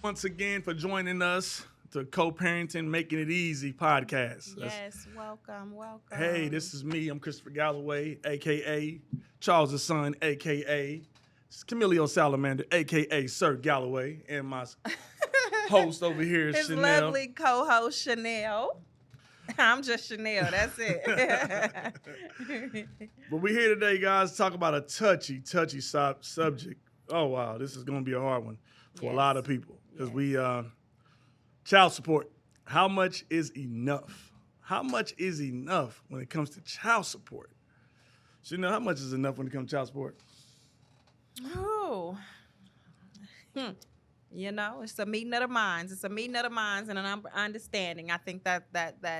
once again for joining us to Co-Parenting Making It Easy podcast. Yes, welcome. Hey, this is me. I'm Christopher Galloway, a.k.a. Charles' son, a.k.a. Camilio Salamander, a.k.a. Sir Galloway, and my host over here, His Chanelle. lovely co-host, Chanelle. I'm just Chanelle, that's it. But we're here today, guys, to talk about a touchy subject. Oh, wow, this is going to be a hard one for a lot of people. Because child support, how much is enough? How much is enough when it comes to child support? So, how much is enough when it comes to child support? Oh, it's a meeting of the minds. It's a meeting of the minds and an understanding. I think that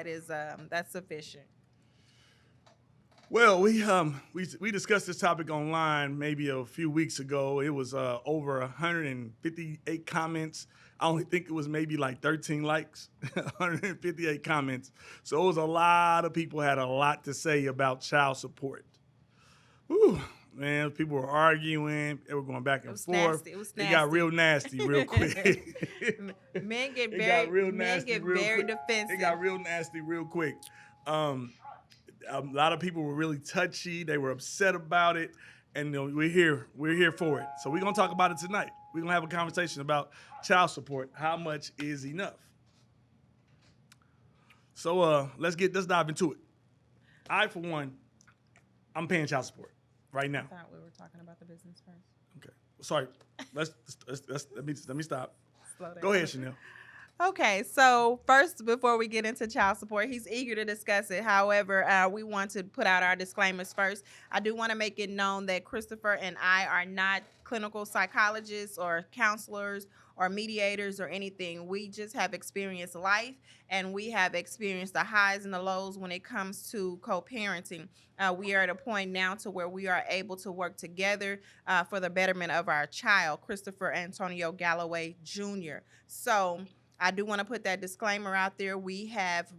is that's sufficient. Well, we discussed this topic online maybe a few weeks ago. It was over 158 comments. I only think it was maybe like 13 likes, 158 comments. So it was a lot of people had a lot to say about child support. Whew, man, people were arguing. They were going back and forth. It was nasty. It got real nasty real quick. Men get very defensive. It got real nasty real quick. A lot of people were really touchy. They were upset about it, and we're here for it. So we're gonna talk about it tonight. We're gonna have a conversation about child support. How much is enough? So let's dive into it. I, for one, I'm paying child support right now. I thought we were talking about the business first. Okay, sorry. Let me stop. Slow down. Go ahead, Chanelle. Okay, so first, before we get into child support, he's eager to discuss it. However, we want to put out our disclaimers first. I do want to make it known that Christopher and I are not clinical psychologists or counselors or mediators or anything. We just have experienced life, and we have experienced the highs and the lows when it comes to co-parenting. We are at a point now to where we are able to work together for the betterment of our child, Christopher Antonio Galloway Jr. So I do want to put that disclaimer out there. We have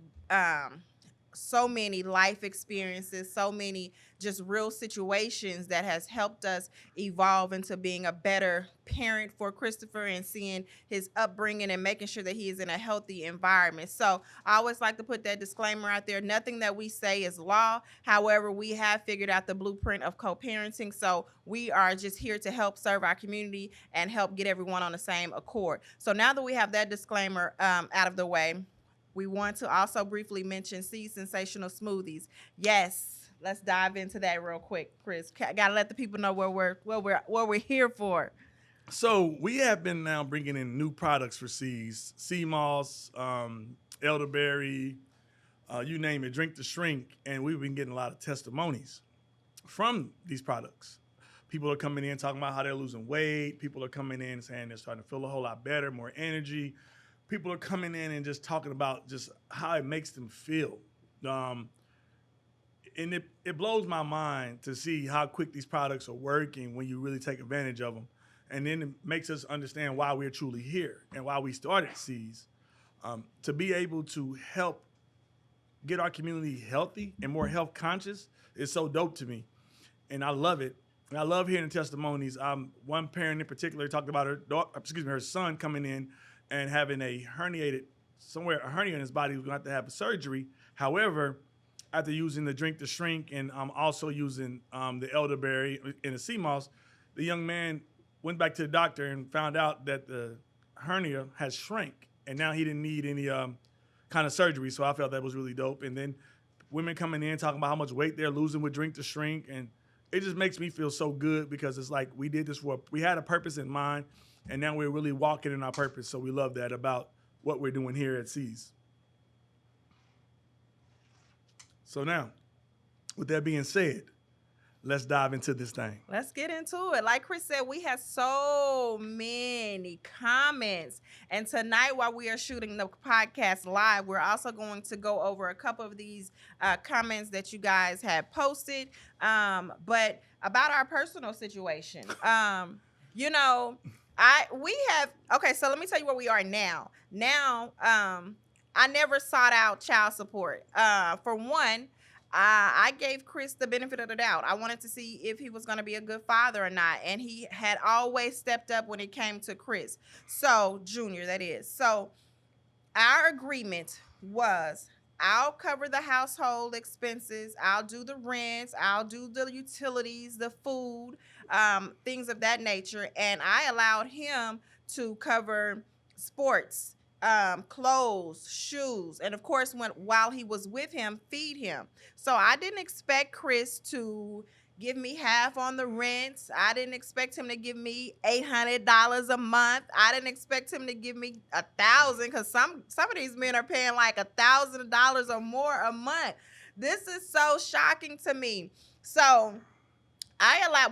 so many life experiences, so many just real situations that has helped us evolve into being a better parent for Christopher and seeing his upbringing and making sure that he is in a healthy environment. So I always like to put that disclaimer out there. Nothing that we say is law. However, we have figured out the blueprint of co-parenting. So we are just here to help serve our community and help get everyone on the same accord. So now that we have that disclaimer out of the way, we want to also briefly mention Sensational Smoothies. Yes, let's dive into that real quick, Chris. Got to let the people know what we're here for. So we have been now bringing in new products for C's, sea moss, elderberry, you name it, drink to shrink, and we've been getting a lot of testimonies from these products. People are coming in talking about how they're losing weight. People are coming in saying they're starting to feel a whole lot better, more energy. People are coming in and just talking about just how it makes them feel. And it blows my mind to see how quick these products are working when you really take advantage of them. And then it makes us understand why we're truly here and why we started C's. To be able to help get our community healthy and more health conscious is so dope to me. And I love it. And I love hearing the testimonies. One parent in particular talked about her son coming in and having a hernia in his body. He was going to have to have a surgery. However, after using the drink to shrink and also using the elderberry and the sea moss, the young man went back to the doctor and found out that the hernia has shrank, and now he didn't need any kind of surgery. So I felt that was really dope. And then women coming in talking about how much weight they're losing with drink to shrink, and it just makes me feel so good because it's like we did this we had a purpose in mind. And now we're really walking in our purpose, so we love that about what we're doing here at C's. So now, with that being said, let's dive into this thing. Let's get into it. Like Chris said, we have so many comments. And tonight, while we are shooting the podcast live, we're also going to go over a couple of these comments that you guys have posted, but about our personal situation. So let me tell you where we are now. Now, I never sought out child support. For one, I gave Chris the benefit of the doubt. I wanted to see if he was going to be a good father or not. And he had always stepped up when it came to Chris. So, Junior, that is. So, our agreement was I'll cover the household expenses, I'll do the rents, I'll do the utilities, the food, things of that nature. And I allowed him to cover sports, clothes, shoes, and of course, while he was with him, feed him. So I didn't expect Chris to give me half on the rents. I didn't expect him to give me $800 a month. I didn't expect him to give me $1,000 because some of these men are paying like $1,000 or more a month. This is so shocking to me. So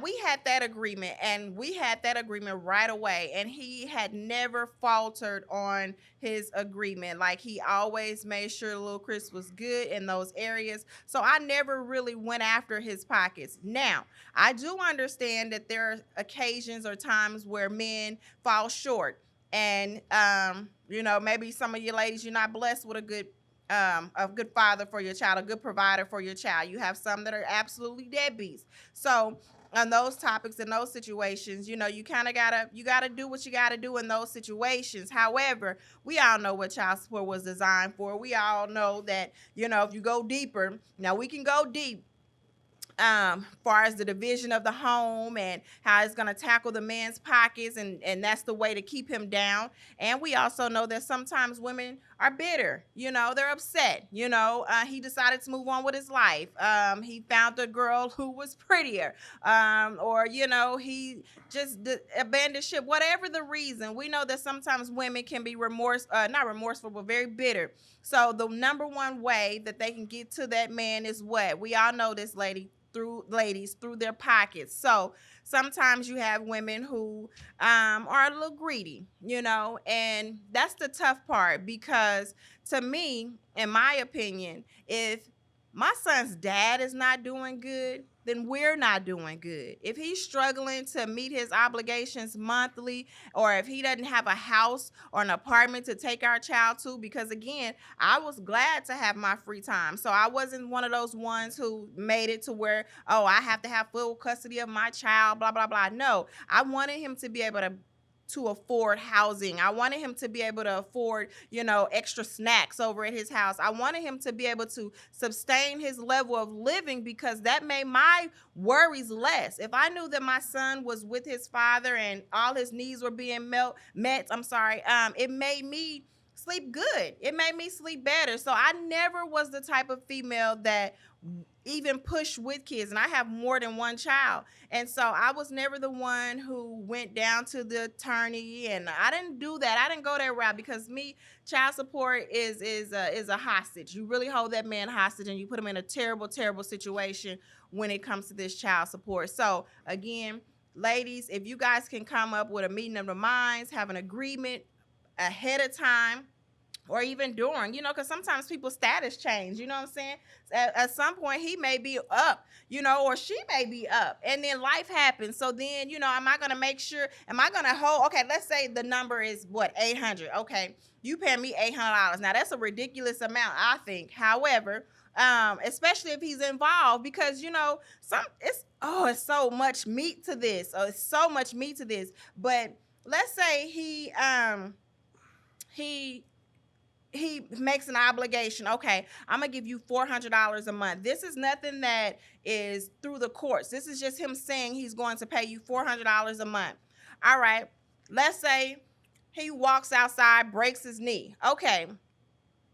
we had that agreement, and we had that agreement right away, and he had never faltered on his agreement. Like, he always made sure little Chris was good in those areas. So I never really went after his pockets. Now, I do understand that there are occasions or times where men fall short, and maybe some of you ladies, you're not blessed with a good father for your child, a good provider for your child. You have some that are absolutely deadbeats. So on those topics, in those situations, you kind of gotta do what you gotta do in those situations. However, we all know what child support was designed for. We all know that, if you go deeper, now we can go deep, far as the division of the home and how it's going to tackle the man's pockets, and that's the way to keep him down. And we also know that sometimes women are bitter, they're upset, he decided to move on with his life, he found a girl who was prettier, or he just abandoned ship. Whatever the reason, we know that sometimes women can be not remorseful, but very bitter. So the number one way that they can get to that man is what? We all know this, through their pockets. So sometimes you have women who are a little greedy, and that's the tough part, because to me, in my opinion, if my son's dad is not doing good, then we're not doing good. If he's struggling to meet his obligations monthly, or if he doesn't have a house or an apartment to take our child to, because again, I was glad to have my free time. So I wasn't one of those ones who made it to where, oh, I have to have full custody of my child, blah, blah, blah. No, I wanted him to be able to afford housing. I wanted him to be able to afford, extra snacks over at his house. I wanted him to be able to sustain his level of living, because that made my worries less. If I knew that my son was with his father and all his needs were being met, it made me sleep good. It made me sleep better. So I never was the type of female that even push with kids, and I have more than one child, and so I was never the one who went down to the attorney, and I didn't do that. I didn't go that route, because child support is a hostage. You really hold that man hostage, and you put him in a terrible, terrible situation when it comes to this child support. So again, ladies, if you guys can come up with a meeting of the minds, have an agreement ahead of time, or even during, because sometimes people's status change, you know what I'm saying? At some point, he may be up, or she may be up, and then life happens. So then, am I going to hold, okay, let's say the number is what, 800. Okay, you pay me $800. Now, that's a ridiculous amount, I think. However, especially if he's involved, because, it's so much meat to this. Oh, it's so much meat to this. But let's say he makes an obligation. Okay, I'm going to give you $400 a month. This is nothing that is through the courts. This is just him saying he's going to pay you $400 a month. All right, let's say he walks outside, breaks his knee. Okay,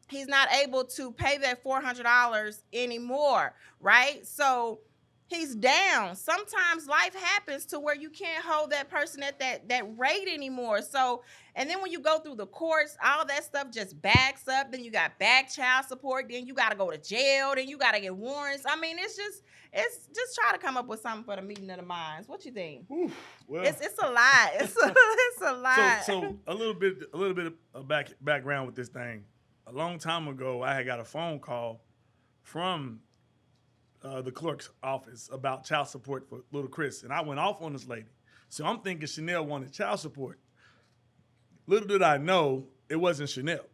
he's not able to pay that $400 anymore, right? So he's down. Sometimes life happens to where you can't hold that person at that rate anymore. So, and then when you go through the courts, all that stuff just backs up. Then you got back child support. Then you got to go to jail. Then you got to get warrants. I mean, it's just try to come up with something for the meeting of the minds. What you think? Ooh, well, it's a lot. It's a lot. So a little bit of background with this thing. A long time ago, I had got a phone call from the clerk's office about child support for little Chris, and I went off on this lady. So I'm thinking Chanelle wanted child support. Little did I know it wasn't Chanelle.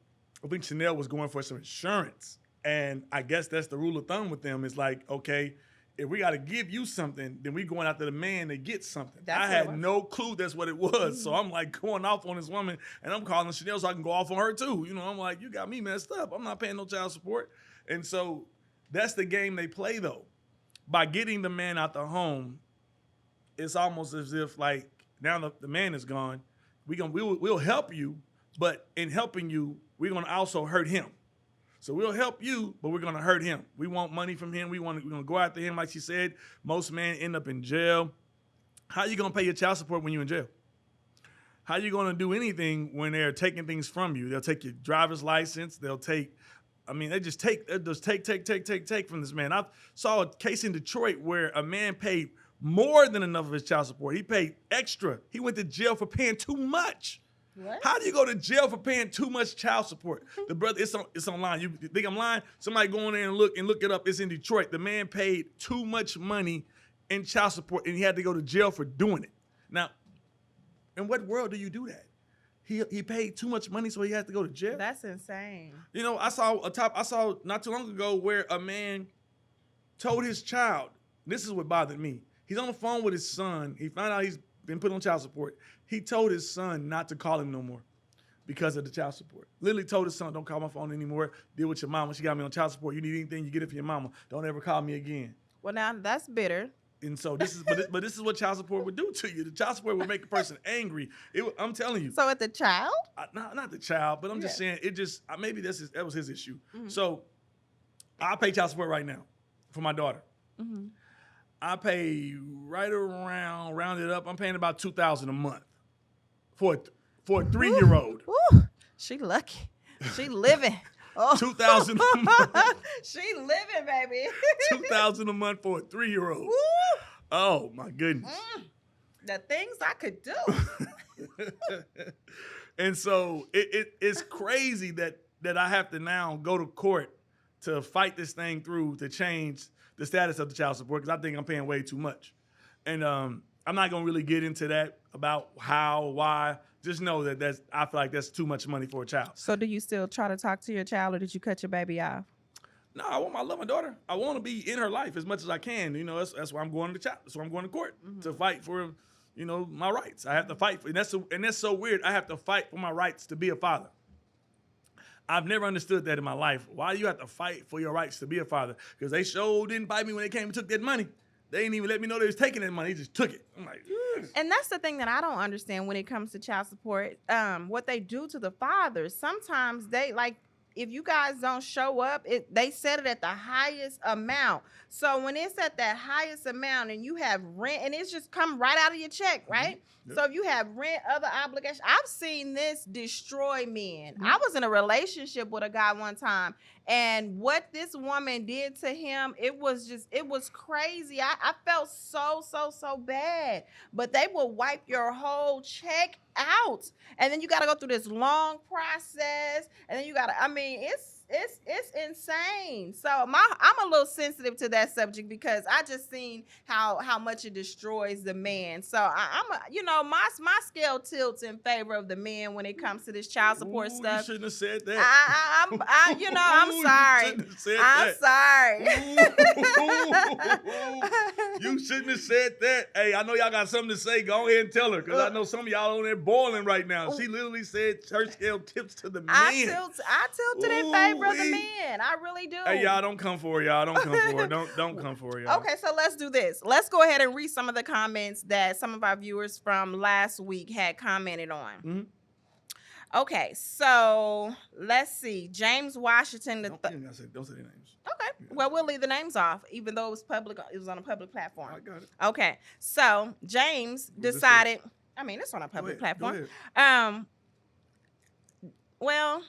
I think Chanelle was going for some insurance. And I guess that's the rule of thumb with them. It's like, okay, if we got to give you something, then we going after the man to get something. I had no clue that's what it was. So I'm like going off on this woman, and I'm calling Chanelle so I can go off on her too. You know, I'm like, you got me messed up. I'm not paying no child support. And so that's the game they play, though. By getting the man out the home, it's almost as if, like, now the man is gone, we'll help you, but in helping you, we're going to also hurt him. So we'll help you, but we're going to hurt him. We want money from him. We're going to go after him. Like she said, most men end up in jail. How you going to pay your child support when you're in jail? How you going to do anything when they're taking things from you? They'll take your driver's license. They'll take, they just take from this man. I saw a case in Detroit where a man paid more than enough of his child support. He paid extra. He went to jail for paying too much. What? How do you go to jail for paying too much child support? The brother, it's online. You think I'm lying? Somebody go in there and look it up. It's in Detroit. The man paid too much money in child support, and he had to go to jail for doing it. Now, in what world do you do that? He paid too much money, so he had to go to jail. That's insane. You know, I saw not too long ago where a man told his child. This is what bothered me. He's on the phone with his son. He found out he's been put on child support. He told his son not to call him no more because of the child support. Literally told his son, don't call my phone anymore. Deal with your mama. She got me on child support. You need anything, you get it from your mama. Don't ever call me again. Well, now that's bitter. And so this is, but this is what child support would do to you. The child support would make a person angry. I'm telling you. So at the child? Not the child, but I'm just saying it just, maybe that was his issue. Mm-hmm. So I pay child support right now for my daughter. Mm-hmm. I pay right around, rounded up, I'm paying about $2,000 a month for a 3-year-old. Ooh, she lucky. She living. Oh. $2,000 a month. She living, baby. $2,000 a month for a 3-year-old. Woo. Oh my goodness. The things I could do. And so it's crazy that I have to now go to court to fight this thing through to change the status of the child support because I think I'm paying way too much. And I'm not gonna really get into that about how, why. Just know that I feel like that's too much money for a child. So do you still try to talk to your child, or did you cut your baby off? No, I love my daughter. I want to be in her life as much as I can. You know, that's why I'm going to that's why I'm going to court to fight for, my rights. I have to fight for, and that's so weird. I have to fight for my rights to be a father. I've never understood that in my life. Why do you have to fight for your rights to be a father? Because they sure didn't fight me when they came and took that money. They didn't even let me know they was taking that money. They just took it. I'm like, ugh. And that's the thing that I don't understand when it comes to child support. What they do to the fathers. Sometimes they, like, if you guys don't show up, they set it at the highest amount. So when it's at that highest amount and you have rent, and it's just come right out of your check, right? Mm-hmm. Yep. So if you have rent, other obligations, I've seen this destroy men. Mm-hmm. I was in a relationship with a guy one time, and what this woman did to him, it was crazy. I felt so bad. But they will wipe your whole check out, and then you got to go through this long process, and then you got to, it's insane. So I'm a little sensitive to that subject because I just seen how much it destroys the man. So my scale tilts in favor of the men when it comes to this child support stuff. You shouldn't have said that. I'm sorry. You shouldn't have said that. Hey, I know y'all got something to say. Go ahead and tell her, because I know some of y'all on there boiling right now. She literally said her scale tips to the man. I tilted in favor of the man. I really do. Hey, y'all, don't come for her, y'all. Don't come for her. Don't come for her, y'all. Okay, so let's do this. Let's go ahead and read some of the comments that some of our viewers from last week had commented on. Mm-hmm. Okay, so let's see. James Washington. Don't say their names. Okay, well, we'll leave the names off, even though it was public. It was on a public platform. I got it. Okay, so James decided. It's on a public platform. Well,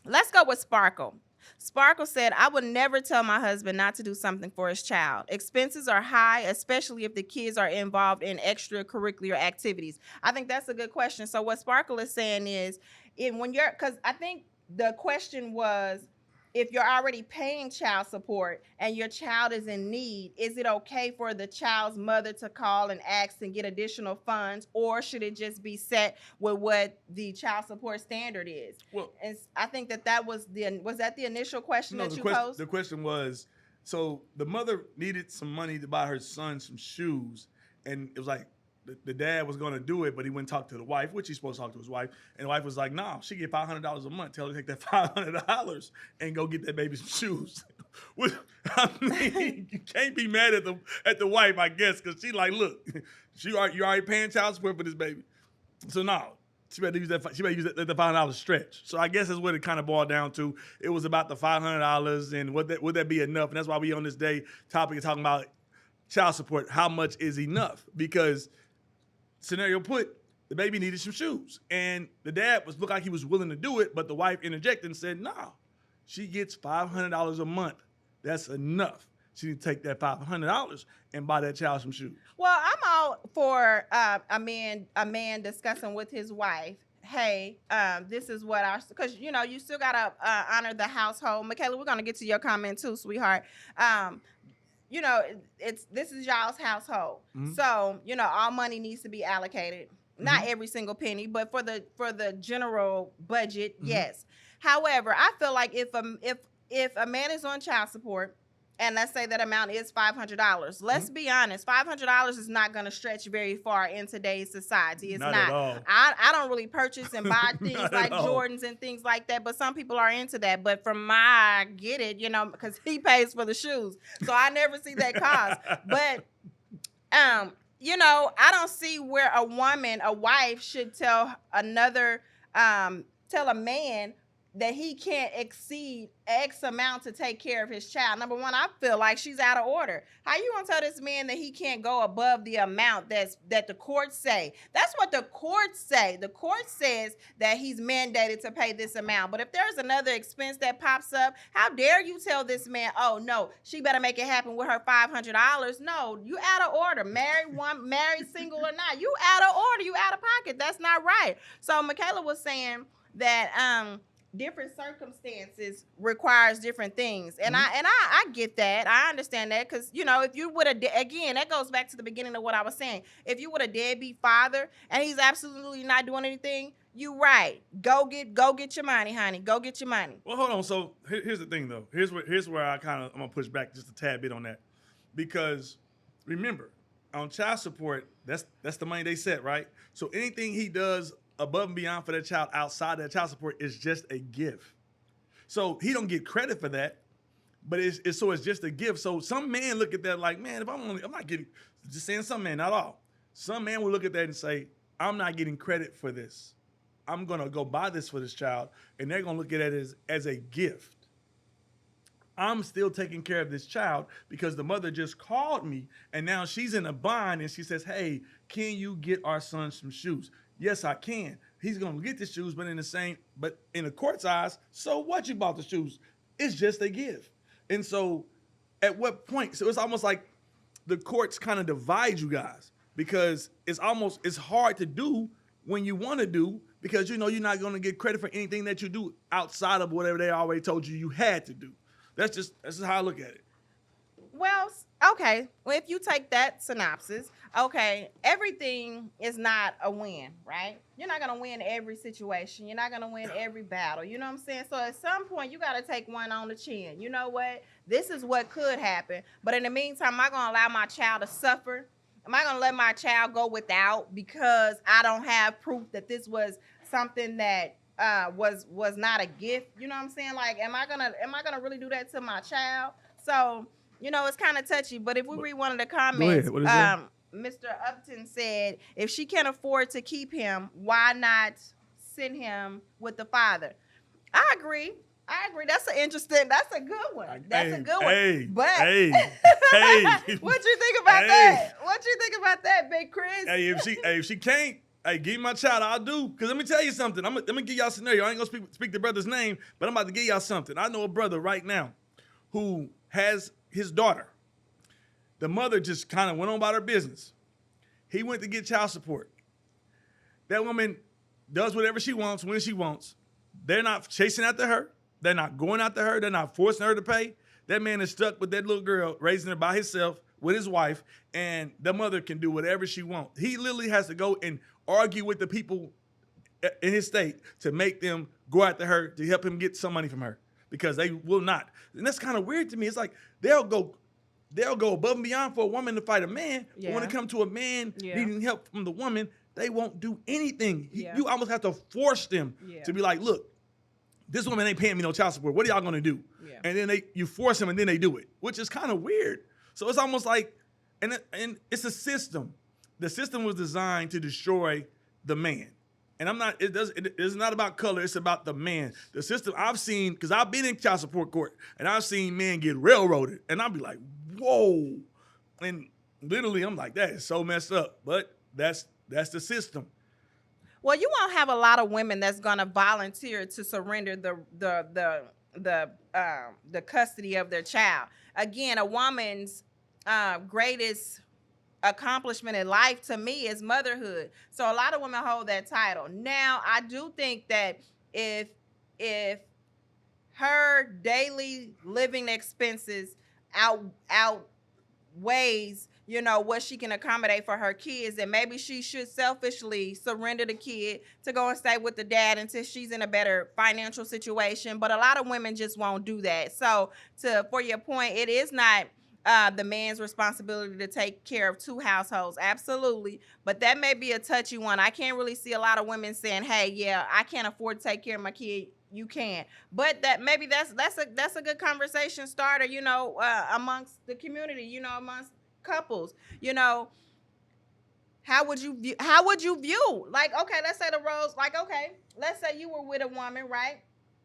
let's go with Sparkle. Sparkle said, I would never tell my husband not to do something for his child. Expenses are high, especially if the kids are involved in extracurricular activities. I think that's a good question. So what Sparkle is saying is, because I think the question was, if you're already paying child support and your child is in need, is it okay for the child's mother to call and ask and get additional funds, or should it just be set with what the child support standard is? Well, and I think that was the initial question that you posed? The question was, so the mother needed some money to buy her son some shoes, and it was like the dad was going to do it, but he went and talked to the wife, which he's supposed to talk to his wife, and the wife was like, "No, she get $500 a month. Tell her to take that $500 and go get that baby some shoes." Which, I mean, you can't be mad at the wife, I guess, because she like, look, you already paying child support for this baby, so no. She better use that. She better use that, let the $500 stretch. So I guess that's what it kind of boiled down to. It was about the $500 and would that be enough? And that's why we on this day topic is talking about child support. How much is enough? Because scenario put, the baby needed some shoes, and the dad looked like he was willing to do it, but the wife interjected and said, "No, she gets $500 a month. That's enough. She need to take that $500 and buy that child some shoes." Well, I'm all for a man discussing with his wife, hey, this is what because you still gotta honor the household. Michaela, we're gonna get to your comment too, sweetheart. This is y'all's household, so all money needs to be allocated. Not every single penny, but for the general budget, yes. However, I feel like if a man is on child support, and let's say that amount is $500. Let's be honest, $500 is not going to stretch very far in today's society. It's not. At all. I don't really purchase and buy things like Jordans and things like that, but some people are into that. But from I get it, because he pays for the shoes, so I never see that cost. But I don't see where a wife should tell a man that he can't exceed X amount to take care of his child. Number one, I feel like she's out of order. How you gonna tell this man that he can't go above the amount that the courts say? That's what the courts say. The court says that he's mandated to pay this amount. But if there's another expense that pops up, how dare you tell this man, oh no, she better make it happen with her $500? No, you out of order. Married, single or not, you out of order. You out of pocket. That's not right. So Michaela was saying that different circumstances requires different things, and I get that. I understand that, because if you would have, again, that goes back to the beginning of what I was saying. If you would a deadbeat father and he's absolutely not doing anything, you right. Go get your money, honey. Go get your money. Well, hold on. So here's the thing, though. Here's where I'm gonna push back just a tad bit on that, because remember, on child support, that's the money they set, right? So anything he does above and beyond for that child outside that child support is just a gift. So he don't get credit for that, but it's just a gift. So some man look at that like, man, if I'm not getting, just saying some man, not all. Some man will look at that and say, I'm not getting credit for this. I'm gonna go buy this for this child, and they're gonna look at it as a gift. I'm still taking care of this child because the mother just called me, and now she's in a bind, and she says, hey, can you get our son some shoes? Yes, I can. He's gonna get the shoes, but in the court's eyes, so what you bought the shoes? It's just a gift. And so at what point, so it's almost like the courts kind of divide you guys, because it's hard to do when you want to do, because you're not gonna get credit for anything that you do outside of whatever they already told you had to do. That's just how I look at it. Well, okay. Well, if you take that synopsis, okay, everything is not a win, right? You're not going to win every situation. You're not going to win every battle. You know what I'm saying? So at some point, you got to take one on the chin. You know what? This is what could happen. But in the meantime, am I going to allow my child to suffer? Am I going to let my child go without because I don't have proof that this was something that was not a gift? You know what I'm saying? Like, am I gonna really do that to my child? So, it's kind of touchy. But if we read one of the comments, Mr. Upton said, if she can't afford to keep him, why not send him with the father? I agree. That's a good one. That's a good one. But what you think about that? What you think about that, Big Chris? Hey, if she can't, hey, give me my child, I'll do. Because let me tell you something. I'm gonna give y'all a scenario. I ain't gonna speak the brother's name, but I'm about to give y'all something. I know a brother right now who has his daughter. The mother just kind of went on about her business. He went to get child support. That woman does whatever she wants when she wants. They're not chasing after her. They're not going after her. They're not forcing her to pay. That man is stuck with that little girl, raising her by himself with his wife, and the mother can do whatever she wants. He literally has to go and argue with the people in his state to make them go after her to help him get some money from her because they will not. And that's kind of weird to me. It's like they'll go above and beyond for a woman to fight a man. Yeah. But when it comes to a man needing help from the woman, they won't do anything. Yeah. You almost have to force them to be like, look, this woman ain't paying me no child support. What are y'all gonna do? Yeah. And then you force them and then they do it, which is kind of weird. So it's almost like, and it's a system. The system was designed to destroy the man. And it's not about color, it's about the man. The system I've seen, because I've been in child support court, and I've seen men get railroaded, and I'll be like, whoa. And literally, I'm like, that is so messed up. But that's the system. Well, you won't have a lot of women that's gonna volunteer to surrender the custody of their child. Again, a woman's greatest accomplishment in life to me is motherhood. So a lot of women hold that title. Now, I do think that if her daily living expenses outweighs, you know, what she can accommodate for her kids, then maybe she should selfishly surrender the kid to go and stay with the dad until she's in a better financial situation. But a lot of women just won't do that. So for your point, it is not the man's responsibility to take care of two households. Absolutely. But that may be a touchy one. I can't really see a lot of women saying, hey, yeah, I can't afford to take care of my kid. You can. But that's a good conversation starter, you know, amongst the community, you know, amongst couples. You know, how would you view, like, okay, let's say the roles, like, okay, let's say you were with a woman, right?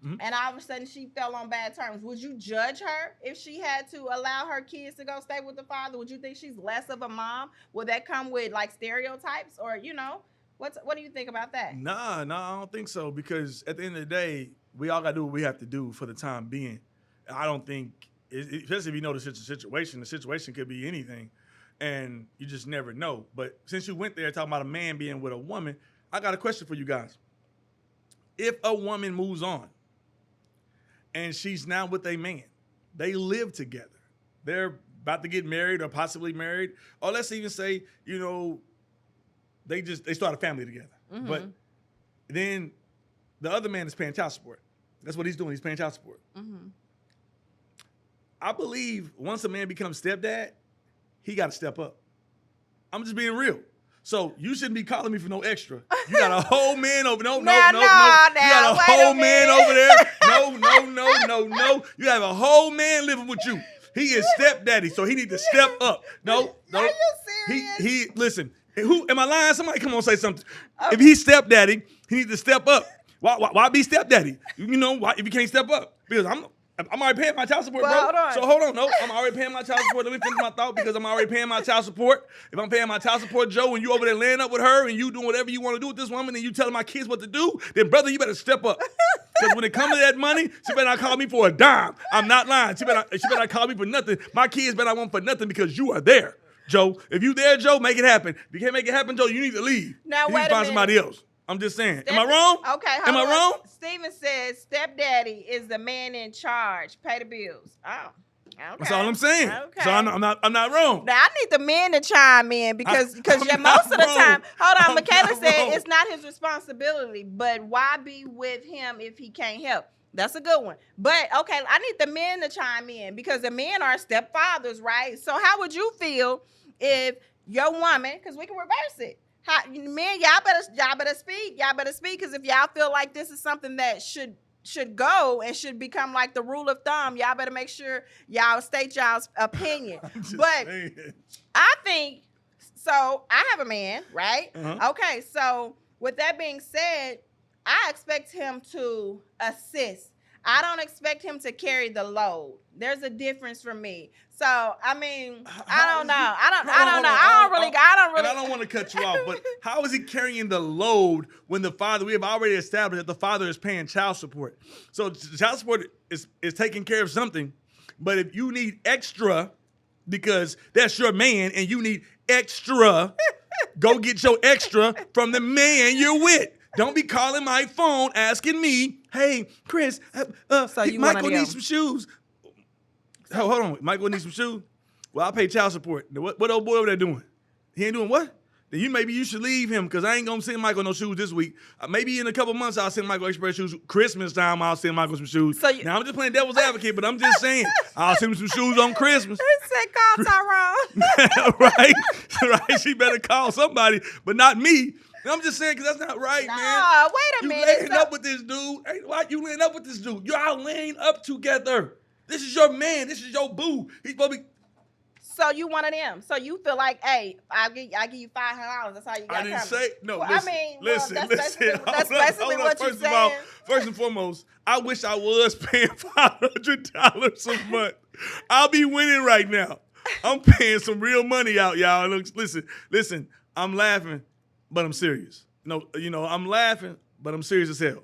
Mm-hmm. And all of a sudden she fell on bad terms. Would you judge her if she had to allow her kids to go stay with the father? Would you think she's less of a mom? Would that come with like stereotypes, or, you know, what do you think about that? Nah, I don't think so, because at the end of the day, we all gotta do what we have to do for the time being. I don't think, especially if you know the situation could be anything, and you just never know. But since you went there talking about a man being with a woman, I got a question for you guys. If a woman moves on and she's now with a man, they live together, they're about to get married or possibly married, or let's even say, you know, they start a family together. Mm-hmm. But then the other man is paying child support. That's what he's doing. He's paying child support. Mm-hmm. I believe once a man becomes stepdad, he got to step up. I'm just being real. So you shouldn't be calling me for no extra. You got a whole man over there. No. You got a whole man over there. No. You have a whole man living with you. He is stepdaddy, so he need to step up. No. Are you serious? He listen. Who am I lying? Somebody come on, say something. Okay. If he's stepdaddy, he needs to step up. Why be stepdaddy? You know why? If you can't step up, because I'm already paying my child support, bro. Hold on. No, I'm already paying my child support. Let me finish my thought, because I'm already paying my child support. If I'm paying my child support, Joe, and you over there laying up with her and you doing whatever you want to do with this woman and you telling my kids what to do, then, brother, you better step up. Because when it comes to that money, she better not call me for a dime. I'm not lying. She better not call me for nothing. My kids better not want for nothing, because you are there, Joe. If you there, Joe, make it happen. If you can't make it happen, Joe, you need to leave. Now, you need to find somebody else. I'm just saying. Am I wrong? Okay. Am I wrong? Steven says stepdaddy is the man in charge. Pay the bills. Oh. Okay. That's all I'm saying. Okay. So I'm not wrong. Now I need the men to chime in, because most of the time, hold on, Michaela said it's not his responsibility, but why be with him if he can't help? That's a good one. But okay, I need the men to chime in, because the men are stepfathers, right? So how would you feel if your woman, because we can reverse it. Men, y'all better speak. Y'all better speak, because if y'all feel like this is something that should go and should become like the rule of thumb, y'all better make sure y'all state y'all's opinion. But saying. I think, so I have a man, right? Uh-huh. Okay, so with that being said, I expect him to assist. I don't expect him to carry the load. There's a difference for me. So, I mean, I don't know. I don't know. I don't really. And I don't want to cut you off, but how is he carrying the load when we have already established that the father is paying child support? So child support is taking care of something, but if you need extra because that's your man and you need extra, go get your extra from the man you're with. Don't be calling my phone asking me, hey, Chris, So you Michael one of needs them. some shoes. Hold on. Michael needs some shoes? Well, I'll pay child support. What old boy over there doing? He ain't doing what? Then maybe you should leave him because I ain't going to send Michael no shoes this week. Maybe in a couple months I'll send Michael express shoes. Christmas time I'll send Michael some shoes. Now I'm just playing devil's advocate, but I'm just saying I'll send him some shoes on Christmas. He said, call Tyrone. Right? She better call somebody, but not me. I'm just saying because that's not right, man. Wait a minute. You laying up with this dude. Hey, why you laying up with this dude? Y'all laying up together. This is your man. This is your boo. He's supposed to be. So you one of them. So you feel like, hey, I'll give you $500. That's all you got. I didn't say no. Well, listen, that's listen. That's basically what you're saying. First and foremost, I wish I was paying $500 a month. I'll be winning right now. I'm paying some real money out, y'all. Look, listen. I'm laughing, but I'm serious. No, I'm laughing, but I'm serious as hell.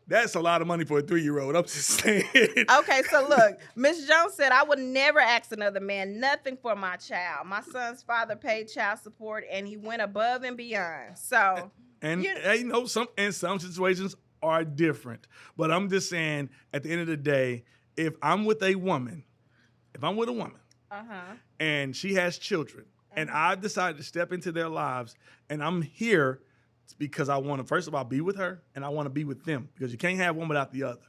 That's a lot of money for a 3-year-old. I'm just saying. Okay, so look, Ms. Jones said, I would never ask another man nothing for my child. My son's father paid child support, and he went above and beyond. So, and some situations are different. But I'm just saying, at the end of the day, if I'm with a woman, and she has children, and I've decided to step into their lives, and I'm here because I want to, first of all, be with her, and I want to be with them, because you can't have one without the other.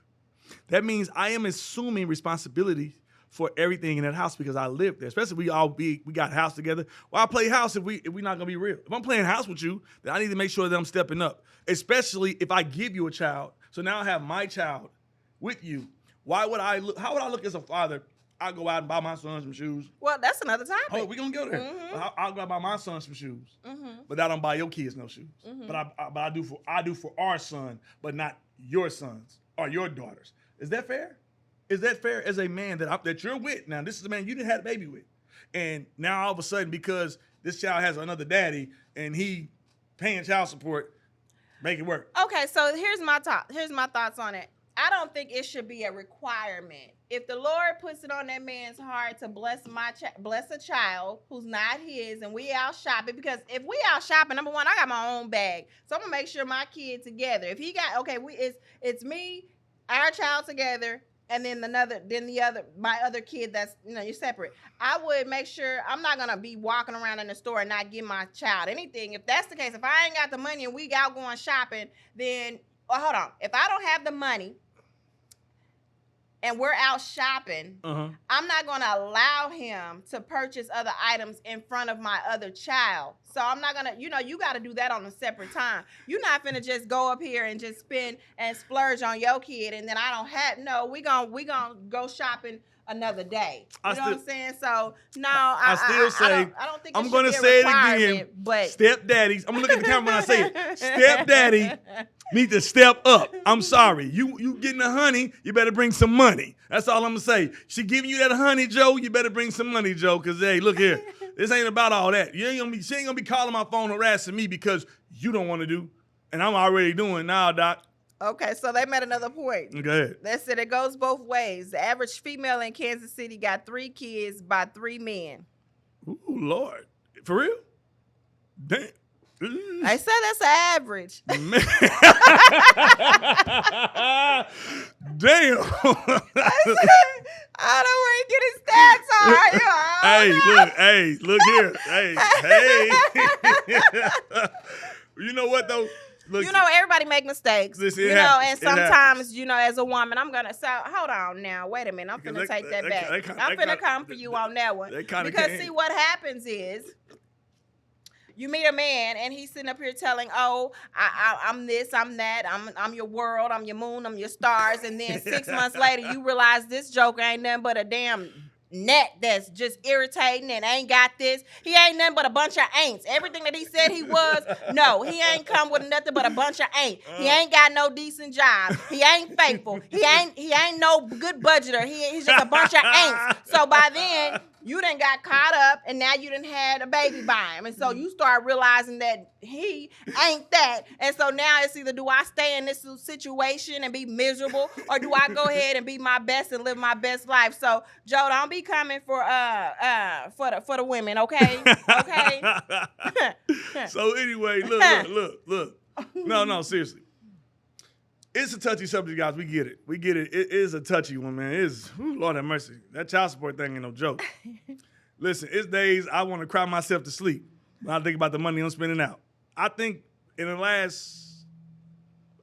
That means I am assuming responsibility for everything in that house because I live there. Especially we got a house together. Why play house if we're not gonna be real? If I'm playing house with you, then I need to make sure that I'm stepping up. Especially if I give you a child. So now I have my child with you. How would I look as a father? I'll go out and buy my son some shoes. Well, that's another topic. Oh, we're gonna go there. Mm-hmm. I'll go buy my son some shoes. Mm-hmm. But I don't buy your kids no shoes. Mm-hmm. But I do for our son, but not your sons or your daughters. Is that fair? Is that fair as a man that you're with? Now, this is a man you didn't have a baby with. And now all of a sudden, because this child has another daddy and he paying child support, make it work. Okay, so here's my thoughts on it. I don't think it should be a requirement. If the Lord puts it on that man's heart to bless a child who's not his, and we out shopping, because if we out shopping, number one, I got my own bag, so I'm gonna make sure my kid together. If he got it's me, our child together, and then my other kid that's you're separate. I would make sure I'm not gonna be walking around in the store and not give my child anything. If that's the case, if I ain't got the money and we out going shopping, then hold on. If I don't have the money and we're out shopping, I'm not going to allow him to purchase other items in front of my other child. So I'm not going to, you got to do that on a separate time. You're not finna just go up here and just spend and splurge on your kid, and then I don't have, no, we gonna go shopping another day. You know what I'm saying? So no, I don't think I'm going to say it again. But stepdaddies, I'm going to look at the camera when I say it. Stepdaddy need to step up. I'm sorry. You getting the honey, you better bring some money. That's all I'm going to say. She giving you that honey, Joe, you better bring some money, Joe, because, hey, look here. This ain't about all that. She ain't going to be calling my phone harassing me because you don't want to do, and I'm already doing now, Doc. Okay, so they made another point. Go ahead. They said it goes both ways. The average female in Kansas City got 3 kids by 3 men. Ooh, Lord. For real? Damn. I said that's the average. Damn. I don't know where he get his stats Hey, look here. Hey. You know what, though? Look, everybody make mistakes. And sometimes, as a woman, I'm going to say, hold on now, wait a minute. I'm going to take that back. I'm going to come for you on that one. Because, see, what happens is, you meet a man and he's sitting up here telling, I'm this, I'm that, I'm your world, I'm your moon, I'm your stars. And then 6 months later, you realize this joker ain't nothing but a damn net that's just irritating and ain't got this. He ain't nothing but a bunch of ain'ts. Everything that he said he was, no, he ain't come with nothing but a bunch of ain't. He ain't got no decent job. He ain't faithful. He ain't no good budgeter. He's just a bunch of ain'ts. So by then, you done got caught up, and now you done had a baby by him. And so you start realizing that he ain't that. And so now it's either do I stay in this situation and be miserable, or do I go ahead and be my best and live my best life? So, Joe, don't be coming for the women, okay? Okay? So anyway, look. No, seriously. It's a touchy subject, guys. We get it. It is a touchy one, man. It is, Lord have mercy. That child support thing ain't no joke. Listen, it's days I want to cry myself to sleep when I think about the money I'm spending out. I think in the last,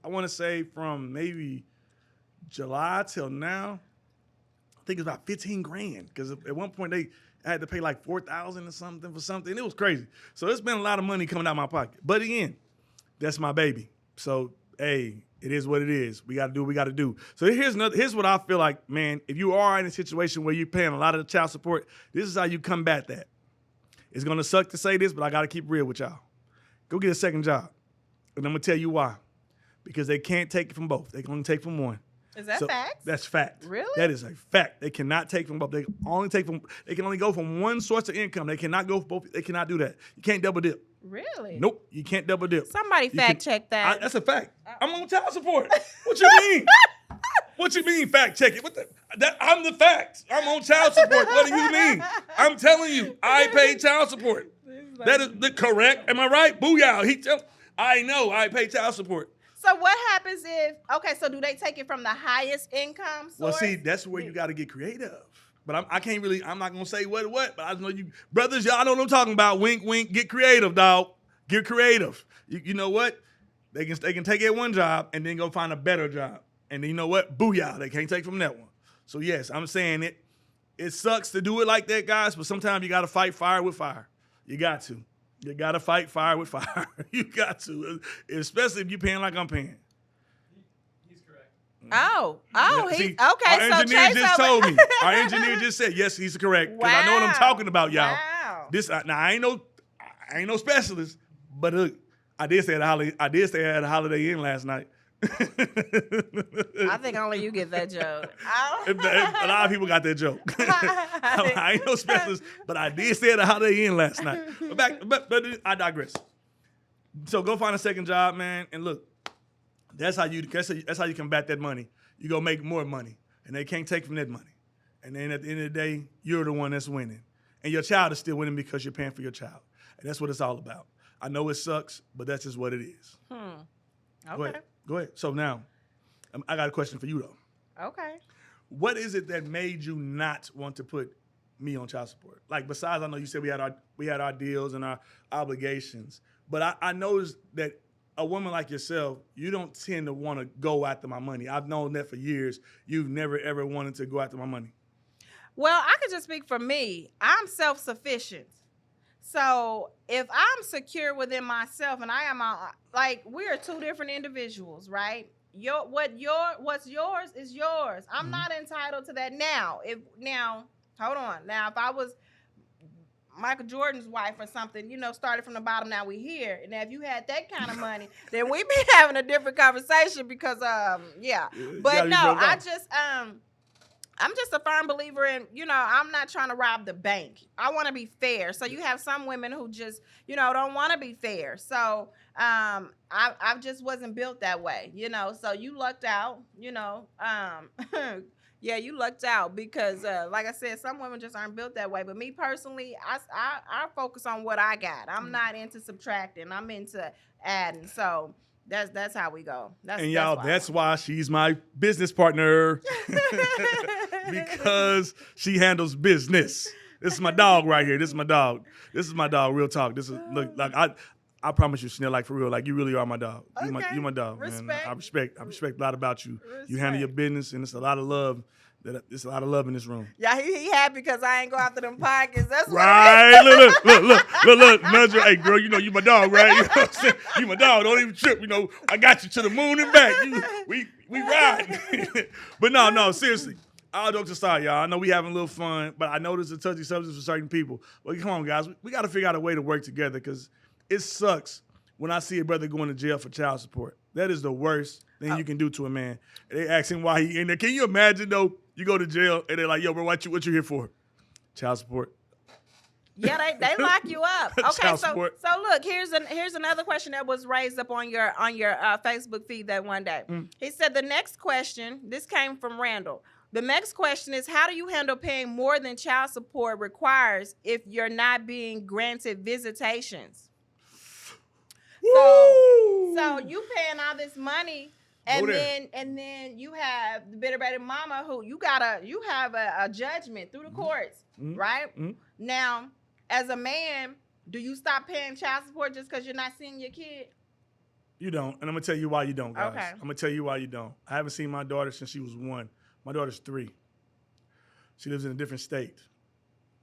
I want to say from maybe July till now, I think it's about 15 grand. Because at one point they had to pay like $4,000 or something for something. It was crazy. So it's been a lot of money coming out of my pocket. But again, that's my baby. So, hey, it is what it is. We got to do what we got to do. So here's what I feel like, man. If you are in a situation where you're paying a lot of the child support, this is how you combat that. It's going to suck to say this, but I got to keep real with y'all. Go get a second job. And I'm going to tell you why. Because they can't take it from both. They can only take from one. Is that fact? That's fact. Really? That is a fact. They cannot take from both. They can only go from one source of income. They cannot go for both. They cannot do that. You can't double dip. Really? Nope, you can't double dip. Somebody fact check that. That's a fact. I'm on child support. What you mean? What you mean fact check it? I'm the fact. I'm on child support. What do you mean? I'm telling you, I pay child support. That is correct. Am I right? Booyah. I know I pay child support. So what happens so do they take it from the highest income source? Well, see, that's where you got to get creative. But I'm not going to say what, but I know you, brothers, y'all know what I'm talking about. Wink, wink, get creative, dog. Get creative. You know what? They can take it one job and then go find a better job. And then you know what? Booyah, they can't take from that one. So yes, I'm saying it. It sucks to do it like that, guys, but sometimes you got to fight fire with fire. You got to. You got to fight fire with fire. You got to, especially if you're paying like I'm paying. Oh, See, okay. Our So engineer Chase just told me. Our engineer just said yes, he's correct. Because I know what I'm talking about, y'all. Wow. Now I ain't no specialist, but look, I did stay at a Holiday Inn last night. I think only you get that joke. A lot of people got that joke. I ain't no specialist, but I did stay at a Holiday Inn last night. But I digress. So go find a second job, man, and look. That's how you combat that money. You go make more money, and they can't take from that money. And then at the end of the day, you're the one that's winning, and your child is still winning because you're paying for your child, and that's what it's all about. I know it sucks, but that's just what it is. Okay. Go ahead. So now, I got a question for you though. Okay. What is it that made you not want to put me on child support? Like besides, I know you said we had our deals and our obligations, but I noticed that. A woman like yourself, you don't tend to want to go after my money. I've known that for years. You've never, ever wanted to go after my money. Well, I could just speak for me. I'm self-sufficient. So if I'm secure within myself and I am, we are two different individuals, right? What's yours is yours. I'm not entitled to that now. Hold on. Now, if I was Michael Jordan's wife or something, started from the bottom, now we here. And if you had that kind of money, then we'd be having a different conversation because, yeah. But no, I'm just a firm believer in, I'm not trying to rob the bank. I want to be fair. So you have some women who just, don't want to be fair. So I just wasn't built that way, So you lucked out, Yeah, you lucked out because, like I said, some women just aren't built that way. But me personally, I focus on what I got. I'm not into subtracting. I'm into adding. So that's how we go. That's why she's my business partner because she handles business. This is my dog right here. This is my dog. Real talk. This is I promise you, Chanelle, like for real, like you really are my dog. Okay. You my dog, Respect. man. I respect a lot about you. Respect. You handle your business, and it's a lot of love. There's a lot of love in this room. Yeah, he happy because I ain't go after them pockets. That's right. Look, nudge her. Hey, girl, you my dog, right? You know what I'm saying? You my dog. Don't even trip. I got you to the moon and back. We ride. But no, seriously. All jokes aside, y'all. I know we having a little fun, but I know this is a touchy subject for certain people. But come on, guys. We got to figure out a way to work together because it sucks when I see a brother going to jail for child support. That is the worst thing you can do to a man. And they ask him why he in there. Can you imagine, though, you go to jail and they're like, yo, bro, what you here for? Child support. Yeah, they lock you up. Okay, Child so support. Look, here's another question that was raised up on your Facebook feed that one day. He said the next question, this came from Randall. The next question is, how do you handle paying more than child support requires if you're not being granted visitations? So you paying all this money, and then you have the bitter baby mama who you have a judgment through the courts, right? Now, as a man, do you stop paying child support just because you're not seeing your kid? You don't, and I'm gonna tell you why you don't, guys. Okay. I'm gonna tell you why you don't. I haven't seen my daughter since she was 1. My daughter's 3. She lives in a different state.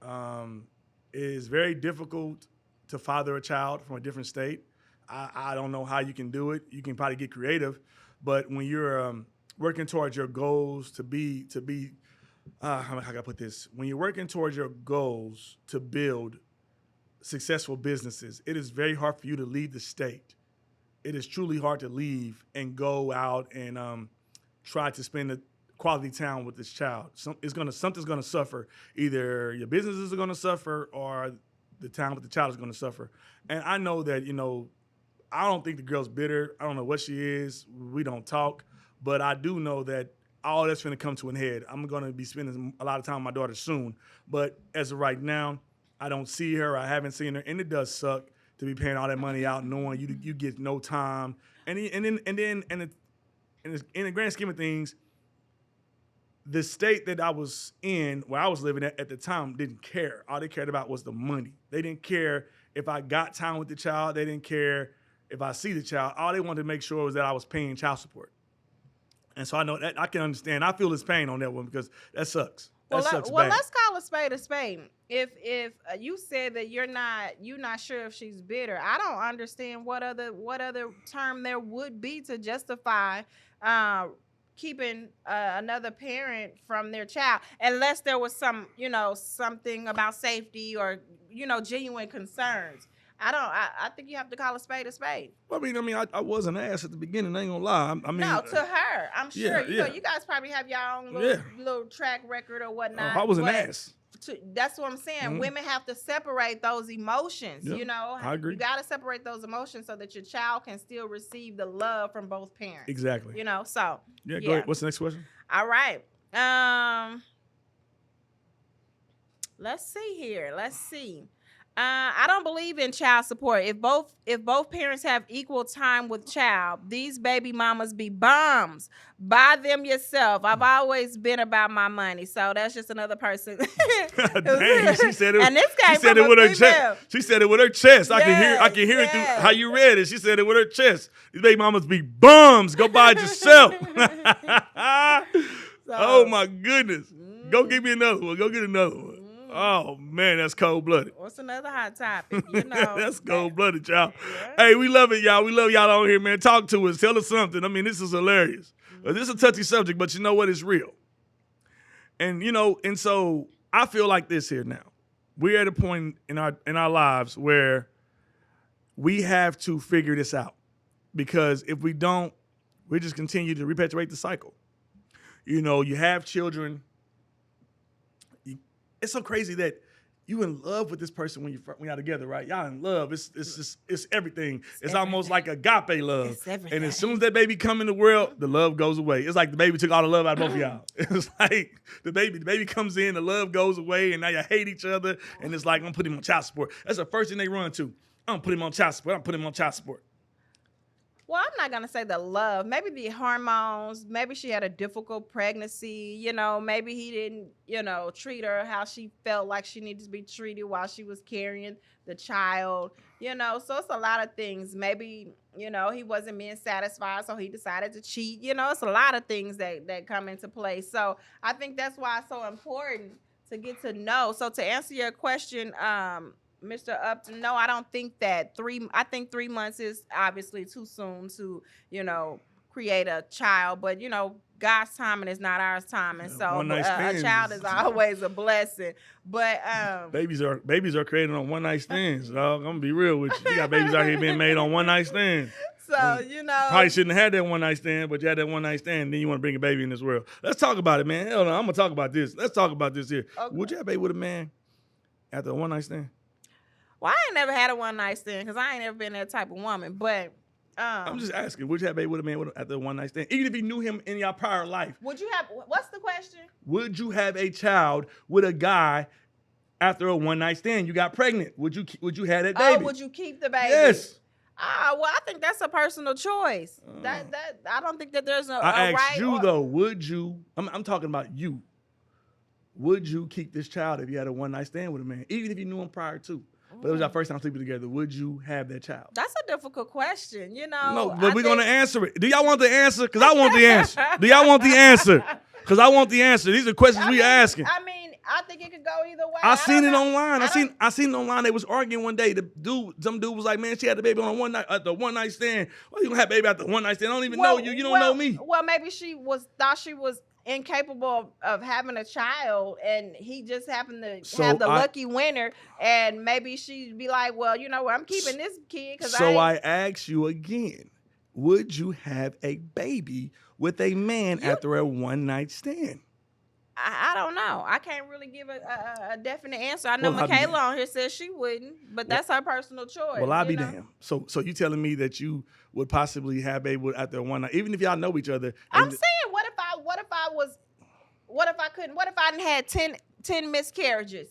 It is very difficult to father a child from a different state. I don't know how you can do it. You can probably get creative, but when you're working towards your goals to be, how can I put this? When you're working towards your goals to build successful businesses, it is very hard for you to leave the state. It is truly hard to leave and go out and try to spend a quality time with this child. Something's gonna suffer. Either your businesses are gonna suffer or the time with the child is gonna suffer. And I know that, I don't think the girl's bitter. I don't know what she is. We don't talk. But I do know that all that's gonna come to an head. I'm gonna be spending a lot of time with my daughter soon. But as of right now, I don't see her. I haven't seen her. And it does suck to be paying all that money out knowing you get no time. And then in the grand scheme of things, the state that I was in, where I was living at the time, didn't care. All they cared about was the money. They didn't care if I got time with the child. They didn't care if I see the child. All they wanted to make sure was that I was paying child support. And so I know that I can understand. I feel his pain on that one because that sucks. That sucks bad. Let's call a spade a spade. If you said that you're not sure if she's bitter, I don't understand what other term there would be to justify keeping another parent from their child, unless there was something about safety or genuine concerns. I think you have to call a spade a spade. Well, I was an ass at the beginning. I ain't gonna lie. No, to her, I'm sure. You guys probably have your own little track record or whatnot. I was an ass. That's what I'm saying. Mm-hmm. Women have to separate those emotions. Yep, I agree. You got to separate those emotions so that your child can still receive the love from both parents. Exactly. So yeah. Go ahead. What's the next question? All right. Let's see here. I don't believe in child support. If both parents have equal time with child, these baby mamas be bums. Buy them yourself. I've always been about my money. So that's just another person. Dang, she said it. And this guy she said it with her chest. She said it with her chest. I can hear it through how you read it. She said it with her chest. These baby mamas be bums. Go buy it yourself. Oh my goodness. Go give me another one. Go get another one. Oh, man, that's cold-blooded. What's another hot topic? That's cold-blooded, y'all. Yeah. Hey, we love it, y'all. We love y'all on here, man. Talk to us. Tell us something. This is hilarious. This is a touchy subject, but you know what? It's real. And, and so I feel like this here now. We're at a point in our lives where we have to figure this out. Because if we don't, we just continue to reperpetuate the cycle. You have children. It's so crazy that you in love with this person when y'all together, right? Y'all in love. It's everything. It's almost like agape love. It's everything. And as soon as that baby come in the world, the love goes away. It's like the baby took all the love out of both of y'all. It's like the baby comes in, the love goes away, and now you hate each other. And it's like, I'm putting him on child support. That's the first thing they run to. I'm putting him on child support. Well, I'm not going to say the love. Maybe the hormones. Maybe she had a difficult pregnancy. Maybe he didn't, treat her how she felt like she needed to be treated while she was carrying the child. So it's a lot of things. Maybe, he wasn't being satisfied, so he decided to cheat. It's a lot of things that come into play. So I think that's why it's so important to get to know. So to answer your question, Mr. Upton, no, I don't think that I think 3 months is obviously too soon to, create a child, but God's timing is not our timing. So a child is always a blessing. But babies are created on one night stands. Dog. I'm gonna be real with you. You got babies out here being made on one night stands. So, probably shouldn't have had that one night stand, but you had that one night stand, then you want to bring a baby in this world. Let's talk about it, man. Hell no, I'm gonna talk about this. Let's talk about this here. Okay. Would you have a baby with a man after a one night stand? Well, I ain't never had a one night stand because I ain't never been that type of woman. But I'm just asking, would you have a baby with a man after a one night stand? Even if you knew him in your prior life. Would you have? What's the question? Would you have a child with a guy after a one night stand? You got pregnant. Would you have that baby? Oh, would you keep the baby? Yes. Well, I think that's a personal choice. That I don't think that there's a I asked right you or, though, would you? I'm talking about you. Would you keep this child if you had a one night stand with a man, even if you knew him prior to? But it was our first time sleeping together. Would you have that child? That's a difficult question, you know. No, but we're gonna answer it. Do y'all want the answer? Because I want the answer. Do y'all want the answer? Because I want the answer. These are questions we asking. I mean, I think it could go either way. I seen it online. I seen it online. They was arguing one day. Some dude was like, "Man, she had the baby on a one night stand. Well, you gonna have baby after one night stand? I don't even know you. You don't know me." Well, maybe she thought she was incapable of having a child, and he just happened to have the lucky winner, and maybe she'd be like, "Well, you know what? I'm keeping this kid." I ask you again: would you have a baby with a man after a one night stand? I don't know. I can't really give a definite answer. I know Michaela on here says she wouldn't, but that's her personal choice. Well, I'll be damned. So you telling me that you would possibly have a baby after one night, even if y'all know each other? I'm saying, what if I had 10 miscarriages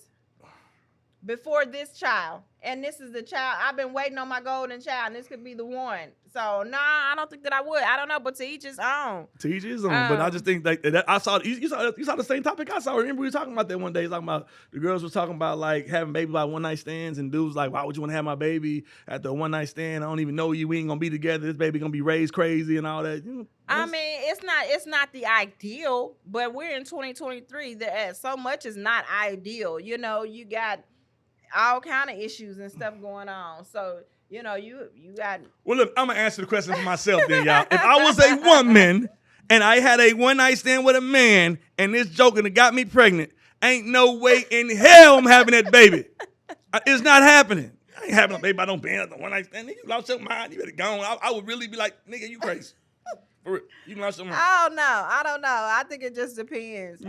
before this child, and this is the child I've been waiting on, my golden child, and this could be the one. So I don't think that I would. I don't know, but to each his own. To each his own. But I just think that I saw you saw the same topic I saw. Remember we were talking about that one day. Talking about the girls were talking about like having baby by one night stands, and dudes like, why would you want to have my baby after a one night stand? I don't even know you. We ain't gonna be together. This baby gonna be raised crazy and all that. You know, I mean, it's not the ideal, but we're in 2023. That so much is not ideal. You know, you got all kind of issues and stuff going on. So, you know, you got. Well, look, I'm gonna answer the question for myself then, y'all. If I was a woman and I had a one night stand with a man and this joker that got me pregnant, ain't no way in hell I'm having that baby. It's not happening. I ain't having a baby by no man after one night stand. Nigga, you lost your mind. You better go on. I would really be like, nigga, you crazy. For real. You lost your mind. I don't know. I think it just depends.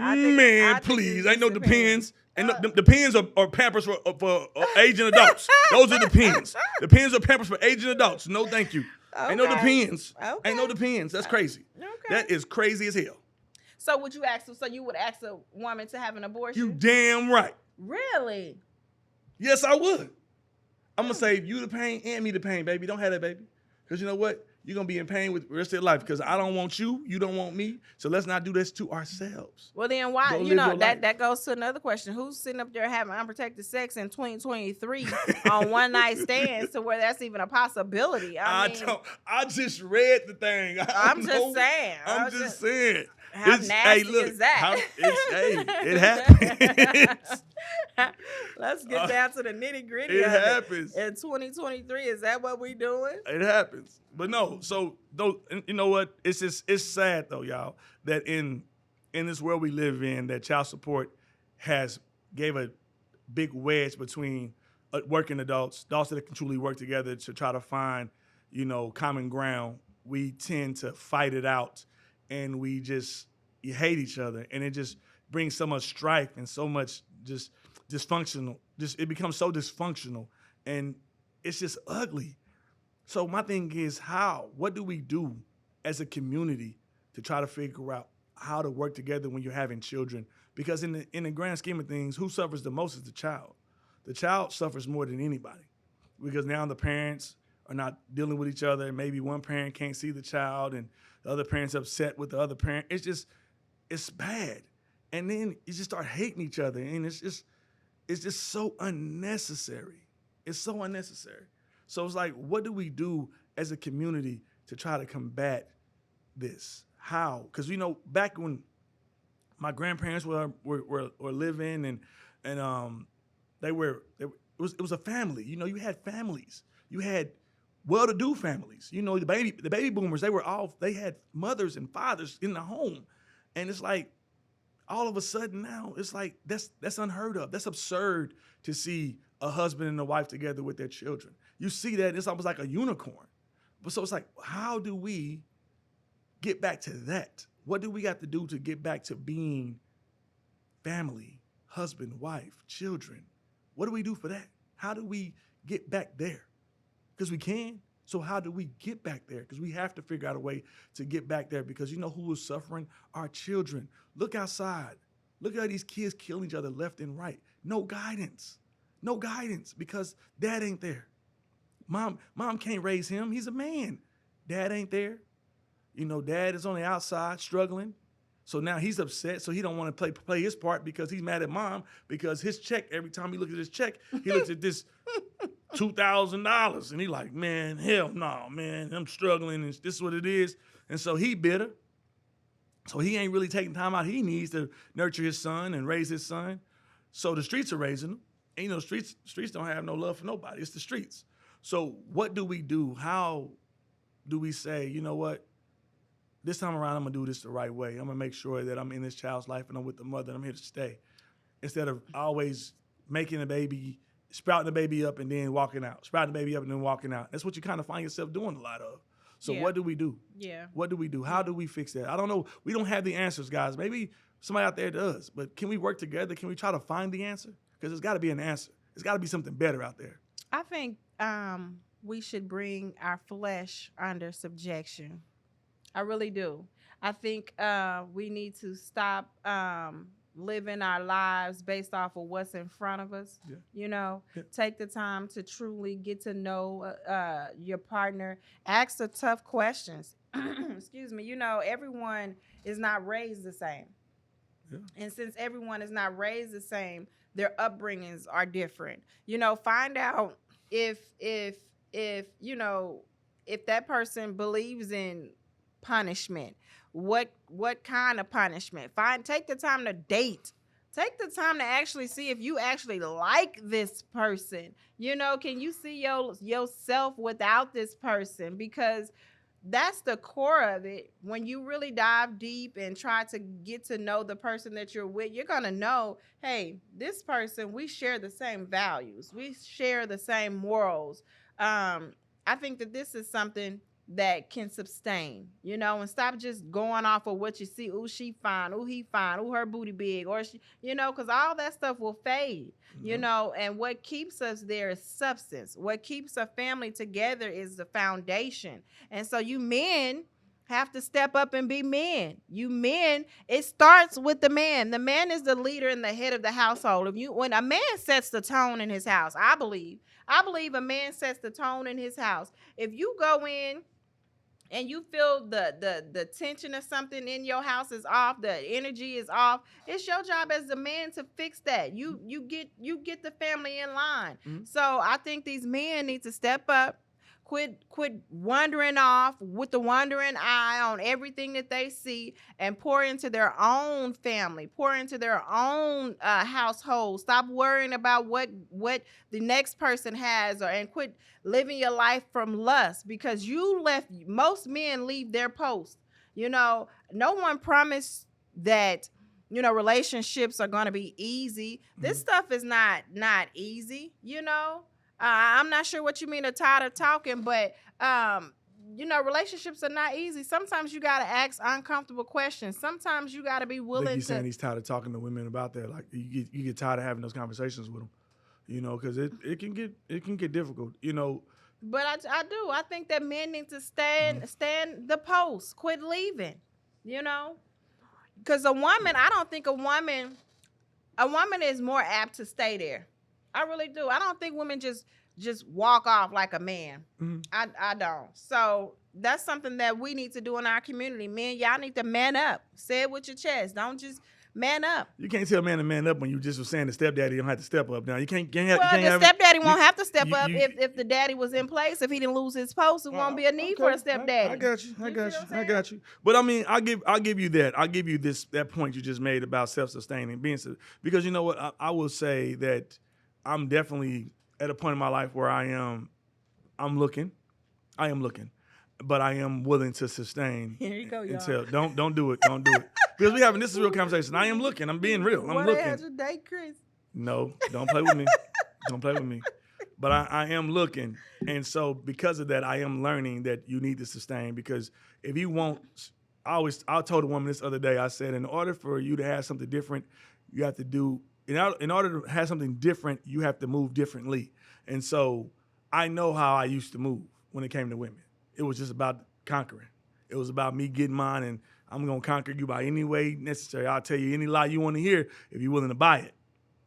Please. Ain't no depends. And the pens are Pampers for aging adults. Those are the pens. The pens are Pampers for aging adults. No, thank you. Okay. Ain't no depends. Okay. Ain't no depends. That's crazy. Okay. That is crazy as hell. So would you ask? So you would ask a woman to have an abortion? You damn right. Really? Yes, I would. I'm gonna save you the pain and me the pain, baby. Don't have that, baby. Because you know what? You're going to be in pain with the rest of your life because I don't want you. You don't want me. So let's not do this to ourselves. Well, then why? You know, that goes to another question. Who's sitting up there having unprotected sex in 2023 on one night stands to where that's even a possibility? I just read the thing. I'm just saying. How nasty is that? It happens. Let's get down to the nitty gritty. It happens. In 2023, is that what we doing? It happens. But no, so you know what? It's sad though, y'all, that in this world we live in, that child support gave a big wedge between working adults that can truly work together to try to find, you know, common ground. We tend to fight it out, and you hate each other, and it just brings so much strife and so much just dysfunctional. It becomes so dysfunctional, and it's just ugly. So my thing is, what do we do as a community to try to figure out how to work together when you're having children? Because in the grand scheme of things, who suffers the most is the child. The child suffers more than anybody because now the parents are not dealing with each other. Maybe one parent can't see the child and the other parent's upset with the other parent. It's bad. And then you just start hating each other, and it's just so unnecessary. It's so unnecessary. So it's like, what do we do as a community to try to combat this? How? Because you know, back when my grandparents were living, and it was a family. You know, you had families. You had well-to-do families. You know, the baby boomers. They had mothers and fathers in the home, and it's like all of a sudden now it's like that's unheard of. That's absurd to see a husband and a wife together with their children. You see that, it's almost like a unicorn. But so it's like, how do we get back to that? What do we got to do to get back to being family, husband, wife, children? What do we do for that? How do we get back there? Because we can. So how do we get back there? Because we have to figure out a way to get back there, because you know who is suffering? Our children. Look outside. Look at how these kids killing each other left and right. No guidance. No guidance because dad ain't there. Mom can't raise him. He's a man. Dad ain't there. You know, dad is on the outside struggling. So now he's upset. So he don't want to play his part because he's mad at mom because his check, every time he looks at his check, he looks at this $2,000 and he like, man, hell no, man, I'm struggling and this is what it is. And so he bitter. So he ain't really taking time out. He needs to nurture his son and raise his son. So the streets are raising him. And you know, streets don't have no love for nobody. It's the streets. So what do we do? How do we say, you know what? This time around, I'm going to do this the right way. I'm going to make sure that I'm in this child's life and I'm with the mother and I'm here to stay. Instead of always making a baby, sprouting the baby up and then walking out. Sprouting the baby up and then walking out. That's what you kind of find yourself doing a lot of. So what do we do? Yeah. What do we do? How do we fix that? I don't know. We don't have the answers, guys. Maybe somebody out there does. But can we work together? Can we try to find the answer? Because there's got to be an answer. There's got to be something better out there. I think we should bring our flesh under subjection. I really do. I think we need to stop living our lives based off of what's in front of us. Yeah. You know, Yeah. Take the time to truly get to know your partner. Ask the tough questions. Excuse me. You know, everyone is not raised the same. Yeah. And since everyone is not raised the same, their upbringings are different. You know, find out if you know, if that person believes in punishment, what kind of punishment. Take the time to date. Take the time to actually see if you actually like this person. You know, can you see yourself without this person? Because that's the core of it. When you really dive deep and try to get to know the person that you're with, you're going to know, hey, this person, we share the same values. We share the same morals. I think that this is something that can sustain, you know, and stop just going off of what you see. Ooh, she fine. Ooh, he fine. Ooh, her booty big. Or she, you know, because all that stuff will fade, you know, and what keeps us there is substance. What keeps a family together is the foundation. And so you men have to step up and be men. You men, it starts with the man. The man is the leader and the head of the household. When a man sets the tone in his house, I believe a man sets the tone in his house. If you go in and you feel the tension of something in your house is off, the energy is off, it's your job as a man to fix that. You get the family in line. Mm-hmm. So I think these men need to step up, quit wandering off with the wandering eye on everything that they see, and pour into their own family, pour into their own household. Stop worrying about what the next person has, and quit living your life from lust, because most men leave their post. You know, no one promised that, you know, relationships are going to be easy. This stuff is not easy, you know. I'm not sure what you mean, tired of talking, but, you know, relationships are not easy. Sometimes you got to ask uncomfortable questions. Sometimes you got to be willing to. You're saying he's tired of talking to women about that. Like you get tired of having those conversations with them, you know, because it can get difficult, you know. But I do. I think that men need to stand the post, quit leaving, you know, because I don't think a woman is more apt to stay there. I really do. I don't think women just walk off like a man. Mm-hmm. I don't. So that's something that we need to do in our community. Men, y'all need to man up. Say it with your chest. Don't just man up. You can't tell a man to man up when you just were saying the stepdaddy don't have to step up. Now you can't the stepdaddy won't have to step up if the daddy was in place. If he didn't lose his post, it won't be a need for a stepdaddy. I got you. But I mean, I'll give you that. I'll give you that point you just made about self-sustaining, because you know what, I will say that I'm definitely at a point in my life where I am looking, but I am willing to sustain. Here you go, y'all. Until don't do it. Because this is a real conversation. I am looking. I'm being real. I'm looking. Had your date, Chris? No, don't play with me. Don't play with me. But I am looking, and so because of that, I am learning that you need to sustain. Because if you won't, I told a woman this other day. I said, in order for you to have something different, you have to do. In order to have something different, you have to move differently. And so I know how I used to move when it came to women. It was just about conquering. It was about me getting mine, and I'm going to conquer you by any way necessary. I'll tell you any lie you want to hear if you're willing to buy it.